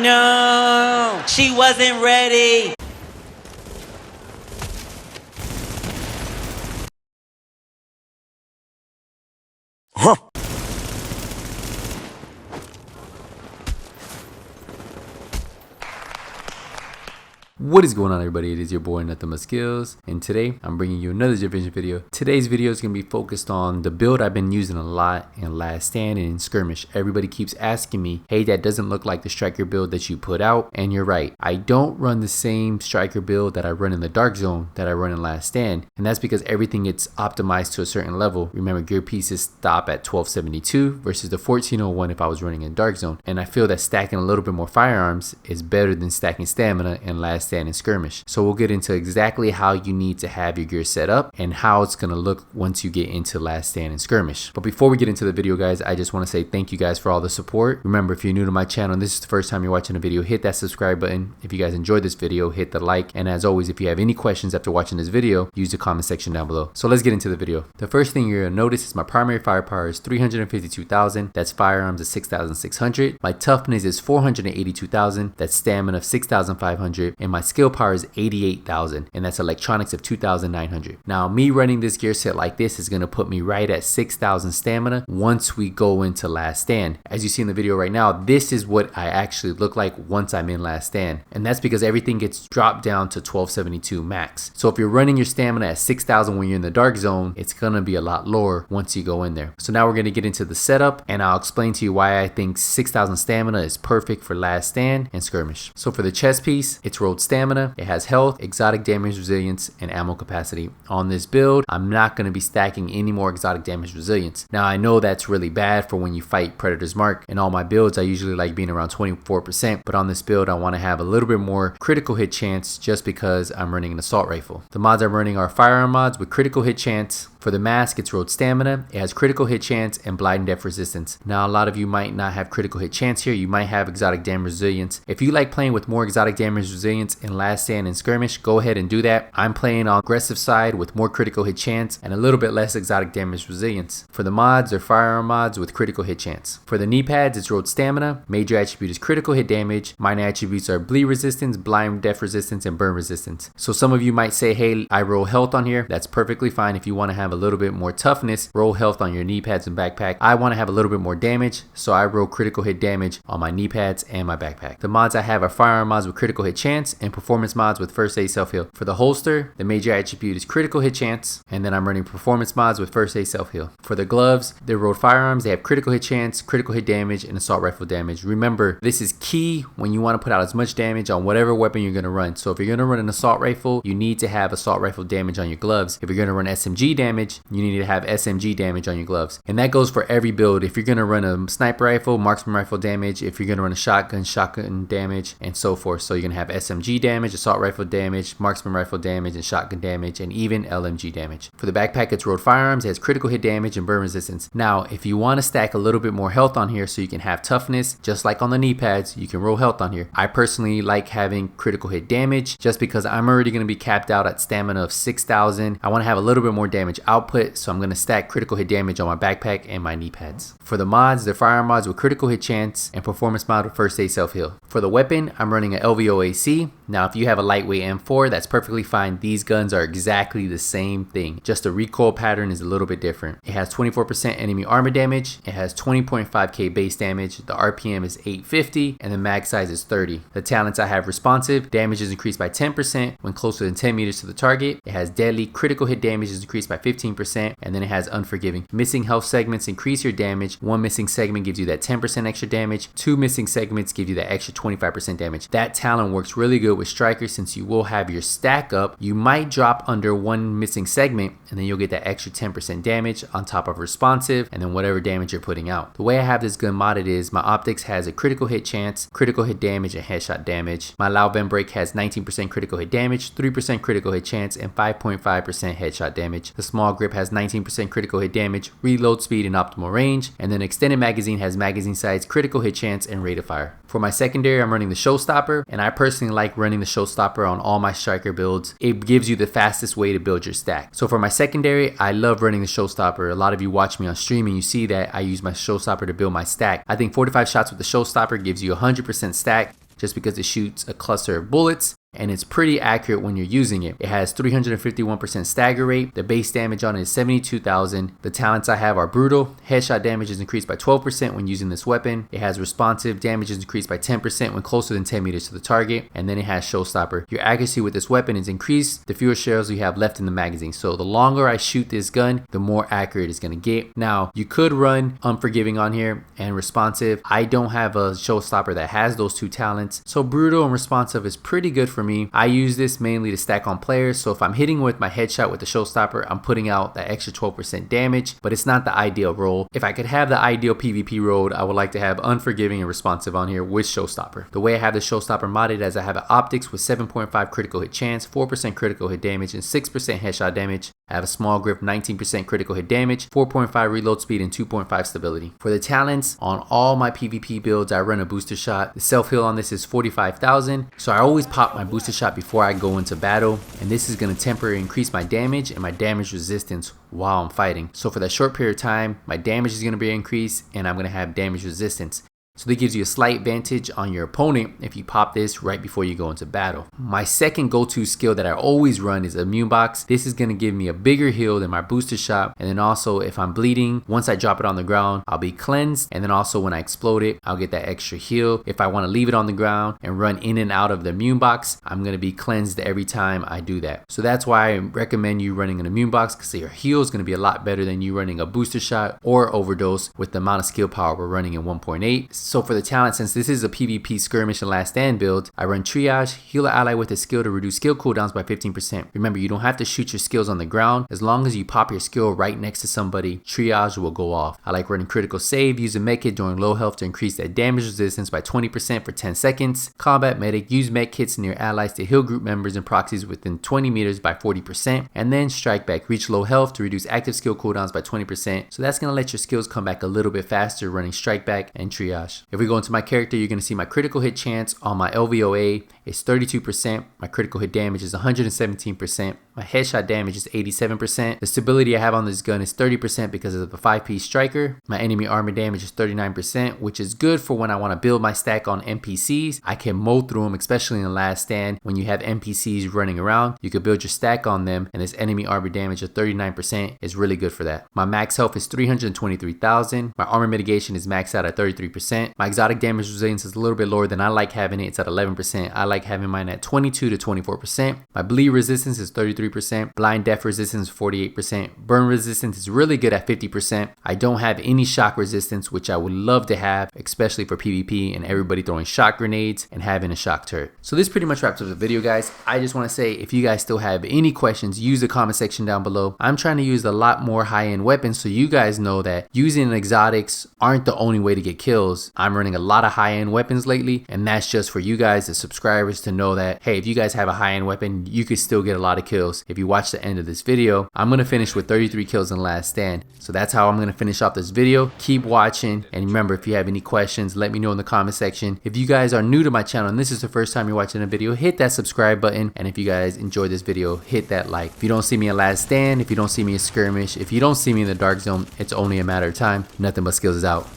No, she wasn't ready. Huh? What is going on, everybody? It is your boy Nothing But Skills, and today I'm bringing you another division video. Today's video is going to be focused on the build I've been using a lot in Last Stand and in Skirmish. Everybody keeps asking me, hey, that doesn't look like the striker build that you put out, and you're right. I don't run the same striker build that I run in the Dark Zone that I run in Last Stand, and that's because everything gets optimized to a certain level. Remember, gear pieces stop at 1272 versus the 1401 if I was running in Dark Zone, and I feel that stacking a little bit more firearms is better than stacking stamina in Last Stand and Skirmish. So we'll get into exactly how you need to have your gear set up and how it's going to look once you get into Last Stand and Skirmish. But before we get into the video, guys, I just want to say thank you guys for all the support. Remember, if you're new to my channel and this is the first time you're watching a video, hit that subscribe button. If you guys enjoyed this video, hit the like, and as always, if you have any questions after watching this video, use the comment section down below. So let's get into the video. The first thing you're going to notice is my primary firepower is 352,000. That's firearms of 6,600. My toughness is 482,000. That's stamina of 6,500, and my skill power is 88,000, and that's electronics of 2,900. Now, me running this gear set like this is going to put me right at 6,000 stamina once we go into Last Stand. As you see in the video right now, this is what I actually look like once I'm in Last Stand, and that's because everything gets dropped down to 1272 max. So if you're running your stamina at 6,000 when you're in the Dark Zone, it's going to be a lot lower once you go in there. So now we're going to get into the setup, and I'll explain to you why I think 6,000 stamina is perfect for Last Stand and Skirmish. So for the chest piece, it's rolled stamina. It has health, exotic damage resilience, and ammo capacity. On this build, I'm not going to be stacking any more exotic damage resilience. Now, I know that's really bad for when you fight Predator's Mark. In all my builds, I usually like being around 24%, but on this build, I want to have a little bit more critical hit chance just because I'm running an assault rifle. The mods I'm running are firearm mods with critical hit chance. For the mask, it's rolled stamina. It has critical hit chance and blind and death resistance. Now, a lot of you might not have critical hit chance here. You might have exotic damage resilience. If you like playing with more exotic damage resilience in Last Stand and Skirmish, go ahead and do that. I'm playing on aggressive side with more critical hit chance and a little bit less exotic damage resilience. For the mods, they're firearm mods with critical hit chance. For the knee pads, it's rolled stamina. Major attribute is critical hit damage. Minor attributes are bleed resistance, blind death resistance, and burn resistance. So some of you might say, hey, I roll health on here. That's perfectly fine. If you want to have a little bit more toughness, roll health on your knee pads and backpack. I want to have a little bit more damage, so I roll critical hit damage on my knee pads and my backpack. The mods I have are firearm mods with critical hit chance and performance mods with first aid self-heal. For the holster, the major attribute is critical hit chance, and then I'm running performance mods with first aid self-heal. For the gloves, they're rolled firearms. They have critical hit chance, critical hit damage, and assault rifle damage. Remember, this is key when you want to put out as much damage on whatever weapon you're going to run. So if you're going to run an assault rifle, you need to have assault rifle damage on your gloves. If you're going to run SMG damage, you need to have SMG damage on your gloves. And that goes for every build. If you're going to run a sniper rifle, marksman rifle damage. If you're going to run a shotgun damage, and so forth. So you're going to have SMG damage, assault rifle damage, marksman rifle damage, and shotgun damage, and even LMG damage. For the backpack, it's rolled firearms. It has critical hit damage and burn resistance. Now, if you want to stack a little bit more health on here so you can have toughness, just like on the knee pads, you can roll health on here. I personally like having critical hit damage just because I'm already going to be capped out at stamina of 6,000. I want to have a little bit more damage output, so I'm going to stack critical hit damage on my backpack and my knee pads. For the mods, they're firearm mods with critical hit chance and performance mod with first aid self-heal. For the weapon, I'm running an LVO AC. Now, if you have a lightweight M4, that's perfectly fine. These guns are exactly the same thing. Just the recoil pattern is a little bit different. It has 24% enemy armor damage. It has 20.5k base damage. The RPM is 850 and the mag size is 30. The talents I have responsive. Damage is increased by 10% when closer than 10 meters to the target. It has deadly. Critical hit damage is increased by 15%, and then it has unforgiving. Missing health segments increase your damage. One missing segment gives you that 10% extra damage. Two missing segments give you that extra 25% damage. That talent works really good with strikers since you will have your stack up. You might drop under one missing segment and then you'll get that extra 10% damage on top of responsive and then whatever damage you're putting out. The way I have this gun modded is my optics has a critical hit chance, critical hit damage, and headshot damage. My loud vent brake has 19% critical hit damage, 3% critical hit chance, and 5.5% headshot damage. The small grip has 19% critical hit damage, reload speed, and optimal range. And then extended magazine has magazine size, critical hit chance, and rate of fire. For my secondary, I'm running the Showstopper, and I personally like running the Showstopper on all my striker builds. It gives you the fastest way to build your stack. So for my secondary, I love running the Showstopper. A lot of you watch me on stream and you see that I use my Showstopper to build my stack. I think 45 shots with the Showstopper gives you 100% stack. just because it shoots a cluster of bullets, and it's pretty accurate when you're using it. It has 351% stagger rate. The base damage on it is 72,000. The talents I have are brutal. Headshot damage is increased by 12% when using this weapon. It has responsive, damage is increased by 10% when closer than 10 meters to the target. And then it has showstopper. Your accuracy with this weapon is increased the fewer shells you have left in the magazine. So the longer I shoot this gun, the more accurate it's going to get. Now, you could run unforgiving on here and responsive. I don't have a showstopper that has those two talents. So brutal and responsive is pretty good for me. I use this mainly to stack on players, so if I'm hitting with my headshot with the showstopper, I'm putting out that extra 12% damage, but it's not the ideal role. If I could have the ideal PvP role, I would like to have unforgiving and responsive on here with showstopper. The way I have the showstopper modded is I have an optics with 7.5 critical hit chance, 4% critical hit damage, and 6% headshot damage. I have a small grip, 19% critical hit damage, 4.5 reload speed, and 2.5 stability. For the talents, on all my PvP builds, I run a booster shot. The self-heal on this is 45,000, so I always pop my booster shot before I go into battle, and this is going to temporarily increase my damage and my damage resistance while I'm fighting. So for that short period of time, my damage is going to be increased, and I'm going to have damage resistance. So that gives you a slight advantage on your opponent if you pop this right before you go into battle. My second go-to skill that I always run is Immune Box. This is going to give me a bigger heal than my booster shot, and then also if I'm bleeding, once I drop it on the ground, I'll be cleansed, and then also when I explode it, I'll get that extra heal. If I want to leave it on the ground and run in and out of the Immune Box, I'm going to be cleansed every time I do that. So that's why I recommend you running an Immune Box, because your heal is going to be a lot better than you running a booster shot or overdose with the amount of skill power we're running in 1.8. So for the talent, since this is a PvP skirmish and last stand build, I run triage, heal an ally with a skill to reduce skill cooldowns by 15%. Remember, you don't have to shoot your skills on the ground. As long as you pop your skill right next to somebody, triage will go off. I like running critical save, use a medkit during low health to increase that damage resistance by 20% for 10 seconds. Combat medic, use medkits near allies to heal group members and proxies within 20 meters by 40%. And then strike back, reach low health to reduce active skill cooldowns by 20%. So that's going to let your skills come back a little bit faster running strike back and triage. If we go into my character, you're going to see my critical hit chance on my LVOA is 32%. My critical hit damage is 117%. My headshot damage is 87%. The stability I have on this gun is 30% because of the 5-piece striker. My enemy armor damage is 39%, which is good for when I want to build my stack on NPCs. I can mow through them, especially in the last stand. When you have NPCs running around, you can build your stack on them, and this enemy armor damage of 39% is really good for that. My max health is 323,000. My armor mitigation is maxed out at 33%. My exotic damage resilience is a little bit lower than I like having it. It's at 11%. I like having mine at 22 to 24%. My bleed resistance is 33%. Blind death resistance is 48%. Burn resistance is really good at 50%. I don't have any shock resistance, which I would love to have, especially for PvP and everybody throwing shock grenades and having a shock turret. So this pretty much wraps up the video, guys. I just want to say, if you guys still have any questions, use the comment section down below. I'm trying to use a lot more high-end weapons, so you guys know that using exotics aren't the only way to get kills. I'm running a lot of high-end weapons lately, and that's just for you guys, the subscribers, to know that, hey, if you guys have a high-end weapon, you could still get a lot of kills. If you watch the end of this video, I'm gonna finish with 33 kills in last stand. So that's how I'm gonna finish off this video. Keep watching, and remember, if you have any questions, let me know in the comment section. If you guys are new to my channel and this is the first time you're watching a video, hit that subscribe button, and if you guys enjoyed this video, hit that like. If you don't see me in last stand, if you don't see me in skirmish, if you don't see me in the dark zone, it's only a matter of time. Nothing but skills is out.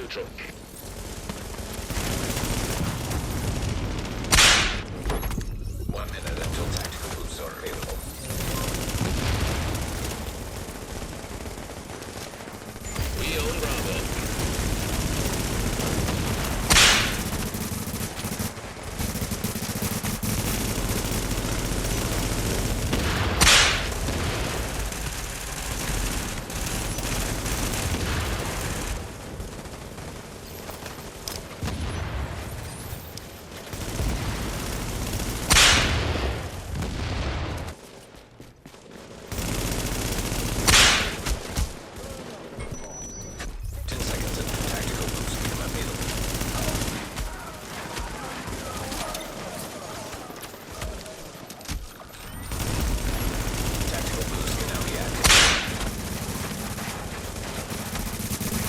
neutral. One minute until tactical boosts are available. We own Bravo.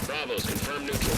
Bravo's confirmed neutral.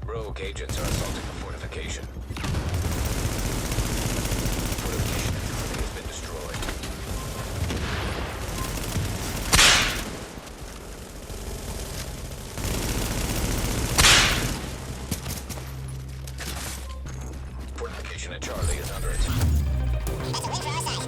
Rogue agents are assaulting the fortification. Fortification has been destroyed. Fortification at Charlie is under attack.